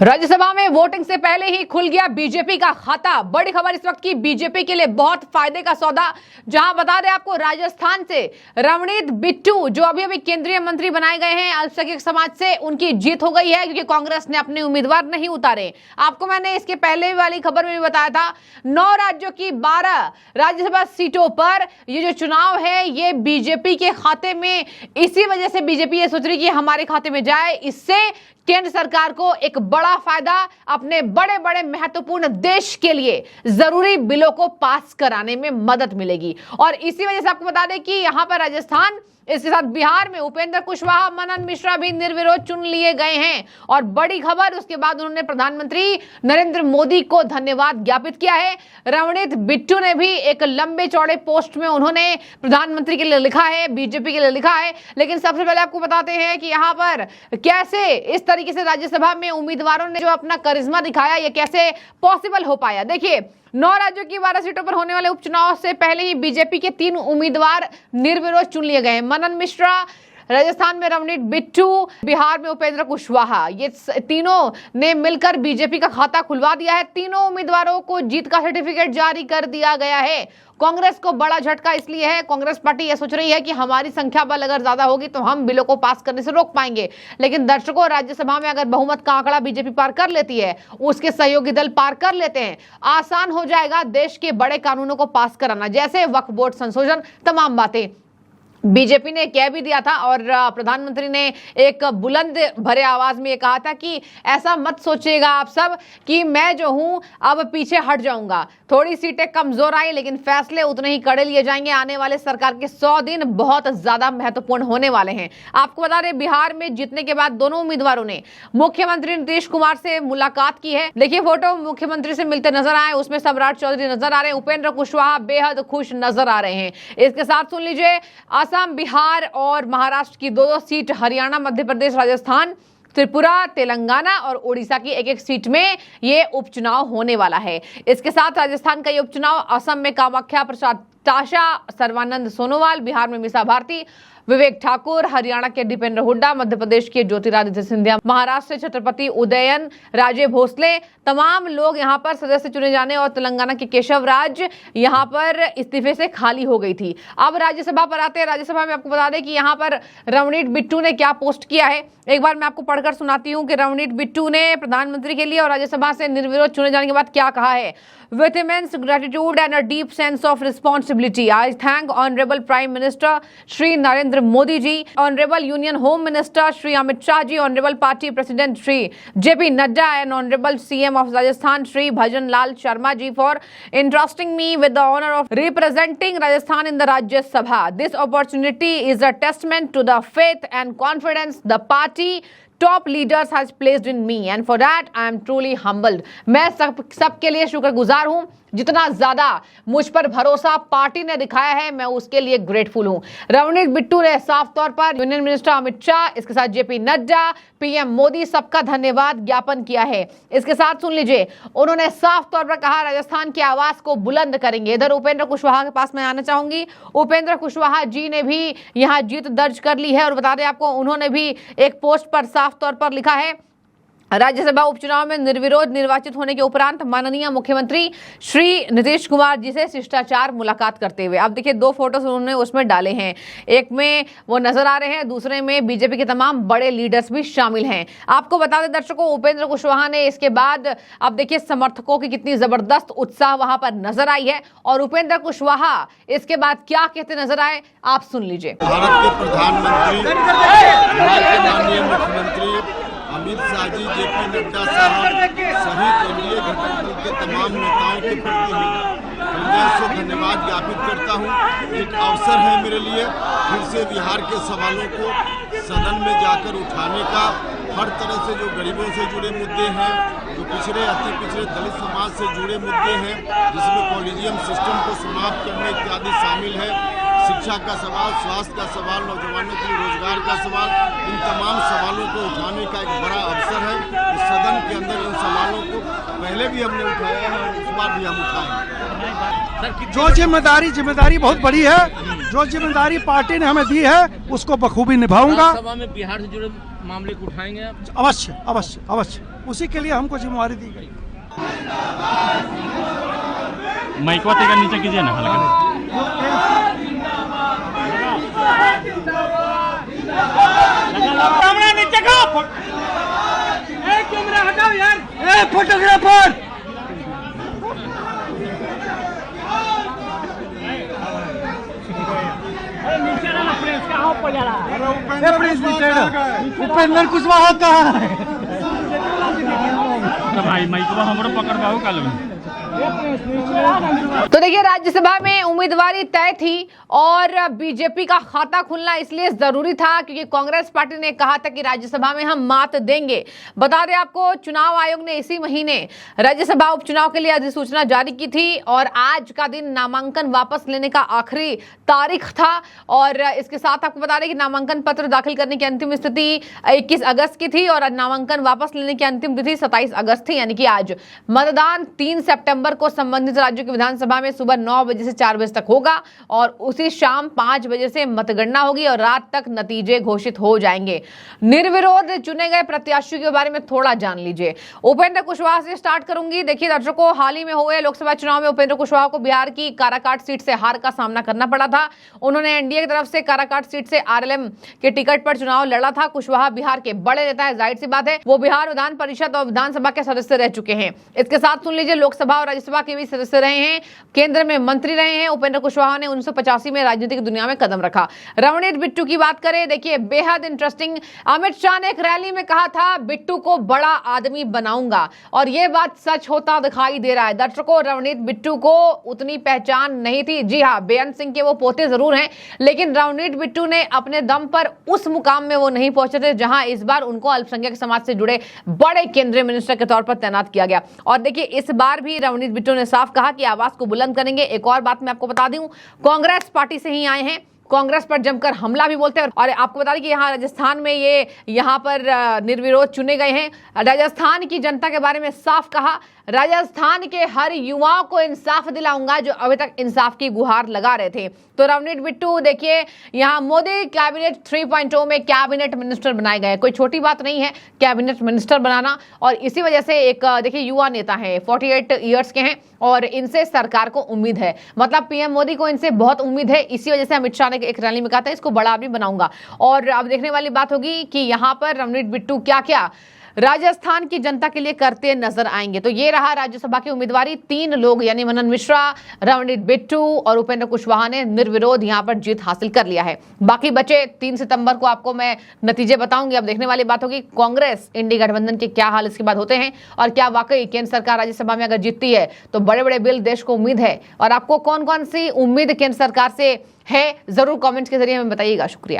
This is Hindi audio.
राज्यसभा में वोटिंग से पहले ही खुल गया बीजेपी का खाता। बड़ी खबर इस वक्त की बीजेपी के लिए बहुत फायदे का सौदा, जहां बता दें आपको राजस्थान से रवनीत बिट्टू जो अभी अभी केंद्रीय मंत्री बनाए गए हैं अल्पसंख्यक समाज से, उनकी जीत हो गई है क्योंकि कांग्रेस ने अपने उम्मीदवार नहीं उतारे। आपको मैंने इसके पहले वाली खबर में भी बताया था 9 राज्यों की 12 राज्यसभा सीटों पर ये जो चुनाव है ये बीजेपी के खाते में, इसी वजह से बीजेपी ये सोच रही कि हमारे खाते में जाए। इससे केंद्र सरकार को एक बड़ा फायदा, अपने बड़े बड़े महत्वपूर्ण देश के लिए जरूरी बिलों को पास कराने में मदद मिलेगी। और इसी वजह से आपको बता दें कि यहां पर राजस्थान, इसके साथ बिहार में उपेंद्र कुशवाहा, मनन मिश्रा भी निर्विरोध चुन लिए गए हैं। और बड़ी खबर, उसके बाद उन्होंने प्रधानमंत्री नरेंद्र मोदी को धन्यवाद ज्ञापित किया है। रवनीत बिट्टू ने भी एक लंबे चौड़े पोस्ट में उन्होंने प्रधानमंत्री के लिए लिखा है, बीजेपी के लिए लिखा है। लेकिन सबसे पहले आपको बताते हैं कि यहाँ पर कैसे इस तरीके से राज्यसभा में उम्मीदवारों ने जो अपना करिश्मा दिखाया, ये कैसे पॉसिबल हो पाया। देखिए 9 राज्यों की 12 सीटों पर होने वाले उपचुनाव से पहले ही बीजेपी के 3 उम्मीदवार निर्विरोध चुन लिए गए हैं। मनन मिश्रा, राजस्थान में रवनीत बिट्टू, बिहार में उपेंद्र कुशवाहा, ये तीनों ने मिलकर बीजेपी का खाता खुलवा दिया है। तीनों उम्मीदवारों को जीत का सर्टिफिकेट जारी कर दिया गया है। कांग्रेस को बड़ा झटका इसलिए है, कांग्रेस पार्टी यह सोच रही है कि हमारी संख्या बल अगर ज्यादा होगी तो हम बिलों को पास करने से रोक पाएंगे। लेकिन दर्शकों, राज्यसभा में अगर बहुमत का आंकड़ा बीजेपी पार कर लेती है, उसके सहयोगी दल पार कर लेते हैं, आसान हो जाएगा देश के बड़े कानूनों को पास कराना, जैसे वक्फ बोर्ड संशोधन, तमाम बातें बीजेपी ने कह भी दिया था। और प्रधानमंत्री ने एक बुलंद भरे आवाज में ये कहा था कि ऐसा मत सोचिएगा आप सब कि मैं जो हूं अब पीछे हट जाऊंगा। थोड़ी सीटें कमजोर आई लेकिन फैसले उतने ही कड़े लिए जाएंगे। आने वाले सरकार के 100 दिन बहुत ज्यादा महत्वपूर्ण होने वाले हैं। आपको बता दें, बिहार में जीतने के बाद दोनों उम्मीदवारों ने मुख्यमंत्री नीतीश कुमार से मुलाकात की है। देखिए फोटो मुख्यमंत्री से मिलते नजर आए, उसमें सम्राट चौधरी नजर आ रहे हैं। उपेंद्र कुशवाहा बेहद खुश नजर आ रहे हैं। इसके साथ सुन लीजिए, असम, बिहार और महाराष्ट्र की 2 सीट, हरियाणा, मध्य प्रदेश, राजस्थान, त्रिपुरा, तेलंगाना और उड़ीसा की 1-1 सीट में ये उपचुनाव होने वाला है। इसके साथ राजस्थान का ये उपचुनाव असम में कामाख्या प्रसाद टाशा, सर्बानंद सोनोवाल, बिहार में मीसा भारती, विवेक ठाकुर, हरियाणा के दीपेंद्र हुड्डा, मध्य प्रदेश के ज्योतिरादित्य सिंधिया, महाराष्ट्र से छत्रपति उदयन राजे भोसले, तमाम लोग यहां पर सदस्य चुने जाने, और तेलंगाना के केशव राज यहां पर इस्तीफे से खाली हो गई थी। अब राज्यसभा पर आते हैं। राज्यसभा में आपको बता दें कि यहां पर रवनीत बिट्टू ने क्या पोस्ट किया है, एक बार मैं आपको पढ़कर सुनाती हूं कि रवनीत बिट्टू ने प्रधानमंत्री के लिए और राज्यसभा से निर्विरोध चुने जाने के बाद क्या कहा है। With immense gratitude and a deep sense of responsibility, I thank Honorable Prime Minister Shri Narendra Modi ji, Honorable Union Home Minister Shri Amit Shah ji, Honorable Party President Shri JP Nadda and Honorable CM of Rajasthan Shri Bhajan Lal Sharma ji for entrusting me with the honor of representing Rajasthan in the Rajya Sabha. This opportunity is a testament to the faith and confidence the party top leaders has placed in me and for that I am truly humbled. मैं सबके लिए शुक्रगुजार हूं। जितना ज्यादा मुझ पर भरोसा पार्टी ने दिखाया है, मैं उसके लिए ग्रेटफुल हूं। रवनीत बिट्टू ने साफ तौर पर यूनियन मिनिस्टर अमित शाह, इसके साथ जेपी नड्डा, पीएम मोदी, सबका धन्यवाद ज्ञापन किया है। इसके साथ सुन लीजिए, उन्होंने साफ तौर पर कहा राजस्थान की आवाज को बुलंद करेंगे। इधर उपेंद्र कुशवाहा के पास मैं आना चाहूंगी। उपेंद्र कुशवाहा जी ने भी यहाँ जीत दर्ज कर ली है और बता दें आपको, उन्होंने भी एक पोस्ट पर साफ तौर पर लिखा है, राज्यसभा उपचुनाव में निर्विरोध निर्वाचित होने के उपरांत माननीय मुख्यमंत्री श्री नीतीश कुमार जी से शिष्टाचार मुलाकात करते हुए। अब देखिए 2 फोटोज उन्होंने उसमें डाले हैं, एक में वो नजर आ रहे हैं, दूसरे में बीजेपी के तमाम बड़े लीडर्स भी शामिल हैं। आपको बता दें दर्शकों, उपेंद्र कुशवाहा ने इसके बाद, अब देखिए समर्थकों की कितनी जबरदस्त उत्साह वहां पर नजर आई है। और उपेंद्र कुशवाहा इसके बाद क्या कहते नजर आए, आप सुन लीजिए। भारत के प्रधानमंत्री, माननीय मुख्यमंत्री अमित शाह जी, जेपी नड्डा साहब सहित एनडीए घटक दल के तमाम नेताओं के प्रति हृदय से धन्यवाद ज्ञापित करता हूं। एक अवसर है मेरे लिए फिर से बिहार के सवालों को सदन में जाकर उठाने का। हर तरह से जो गरीबों से जुड़े मुद्दे हैं, जो पिछड़े अति पिछड़े दलित समाज से जुड़े मुद्दे हैं, जिसमें कॉलेजियम सिस्टम को समाप्त करने इत्यादि शामिल है, शिक्षा का सवाल, स्वास्थ्य का सवाल, नौजवानों के लिए रोजगार का सवाल, इन तमाम सवालों को उठाने का एक बड़ा अवसर है। इस सदन के अंदर इन सवालों को पहले भी हमने उठाया है और इस बार भी हम उठाएंगे। जो जिम्मेदारी बहुत बड़ी है, जो जिम्मेदारी पार्टी ने हमें दी है उसको बखूबी निभाऊंगा। सभा में बिहार से जुड़े मामले को उठाएंगे आप? अवश्य अवश्य अवश्य, उसी के लिए हमको जिम्मेवारी दी गई। माइकवा तेगा नीचे कीजिए ना हल्का। कैमरा नीचे का, कैमरा हटाओ यार, फोटोग्राफर उपेंद्र कुशवाहा कहाँ है? तो भाई माइकवा हमरो पकड़वाओ कल में। तो देखिए, राज्यसभा में उम्मीदवारी तय थी और बीजेपी का खाता खुलना इसलिए जरूरी था क्योंकि कांग्रेस पार्टी ने कहा था कि राज्यसभा में हम मात देंगे। बता दें आपको, चुनाव आयोग ने इसी महीने राज्यसभा उपचुनाव के लिए अधिसूचना जारी की थी और आज का दिन नामांकन वापस लेने का आखिरी तारीख था। और इसके साथ आपको बता दें कि नामांकन पत्र दाखिल करने की अंतिम स्थिति 21 अगस्त की थी और नामांकन वापस लेने की अंतिम तिथि 27 अगस्त थी, यानी कि आज। मतदान 3 सितंबर को संबंधित राज्यों की विधानसभा में सुबह 9 बजे से 4 बजे तक होगा और उसी शाम 5 बजे से मतगणना होगी और रात तक नतीजे घोषित हो जाएंगे। निर्विरोध चुने गए प्रत्याशियों के बारे में थोड़ा जान लीजिए। उपेंद्र कुशवाहा से स्टार्ट करूंगी। देखिए दर्शकों, हाल ही में हुए लोकसभा चुनाव में उपेंद्र कुशवाहा को बिहार की काराकाट सीट से हार का सामना करना पड़ा था। उन्होंने एनडीए की तरफ से काराकाट सीट से आरएलएम के टिकट पर चुनाव लड़ा था। कुशवाहा बिहार के बड़े नेता है, जाहिर सी बात है वो बिहार विधान परिषद और विधानसभा के सदस्य रह चुके हैं। इसके साथ सुन लीजिए, लोकसभा और राज्यसभा के भी सदस्य रहे हैं, केंद्र में मंत्री रहे हैं। उपेंद्र कुशवाहा ने 1985 में राजनीतिक दुनिया में कदम रखा। रवनीत बिट्टू की बात करें, देखिए बेहद इंटरेस्टिंग। अमित शाह ने एक रैली में कहा था बिट्टू को बड़ा आदमी बनाऊंगा और यह बात सच होता दिखाई दे रहा है। दर्शकों, रवनीत बिट्टू को उतनी पहचान नहीं थी। जी हाँ, बेअंत सिंह के वो पोते जरूर हैं, लेकिन रवनीत बिट्टू ने अपने दम पर उस मुकाम में वो नहीं पहुंचे थे जहां इस बार उनको अल्पसंख्यक समाज से जुड़े बड़े केंद्रीय मिनिस्टर के तौर पर तैनात किया गया। और देखिए, इस बार भी रवनीत बिट्टू ने साफ कहा कि आवाज को बुलंद करेंगे। एक और बात मैं आपको बता दूं, कांग्रेस पार्टी से ही आए हैं, कांग्रेस पर जमकर हमला भी बोलते हैं। और आपको बता दें कि यहाँ राजस्थान में ये यहाँ पर निर्विरोध चुने गए हैं। राजस्थान की जनता के बारे में साफ कहा, राजस्थान के हर युवाओं को इंसाफ दिलाऊंगा जो अभी तक इंसाफ की गुहार लगा रहे थे। तो रवनीत बिट्टू देखिए, यहाँ मोदी कैबिनेट 3.0 में कैबिनेट मिनिस्टर बनाए गए। कोई छोटी बात नहीं है कैबिनेट मिनिस्टर बनाना, और इसी वजह से एक देखिए युवा नेता है, 48 ईयर्स के हैं और इनसे सरकार को उम्मीद है, मतलब पीएम मोदी को इनसे बहुत उम्मीद है। इसी वजह से अमित शाह ने एक रैली में कहा था इसको बड़ा आदमी बनाऊंगा। और अब देखने वाली बात होगी कि यहाँ पर रवनीत बिट्टू क्या क्या राजस्थान की जनता के लिए करते नजर आएंगे। तो ये रहा राज्यसभा की उम्मीदवारी। 3 लोग यानी मनन मिश्रा, रवनीत बिट्टू और उपेंद्र कुशवाहा ने निर्विरोध यहां पर जीत हासिल कर लिया है। बाकी बचे 3 सितंबर को आपको मैं नतीजे बताऊंगी। अब देखने वाली बात होगी कांग्रेस इंडी गठबंधन के क्या हाल इसके बाद होते हैं और क्या वाकई केंद्र सरकार राज्यसभा में अगर जीतती है तो बड़े बड़े बिल देश को उम्मीद है। और आपको कौन कौन सी उम्मीद केंद्र सरकार से है, जरूर कॉमेंट्स के जरिए हमें बताइएगा। शुक्रिया।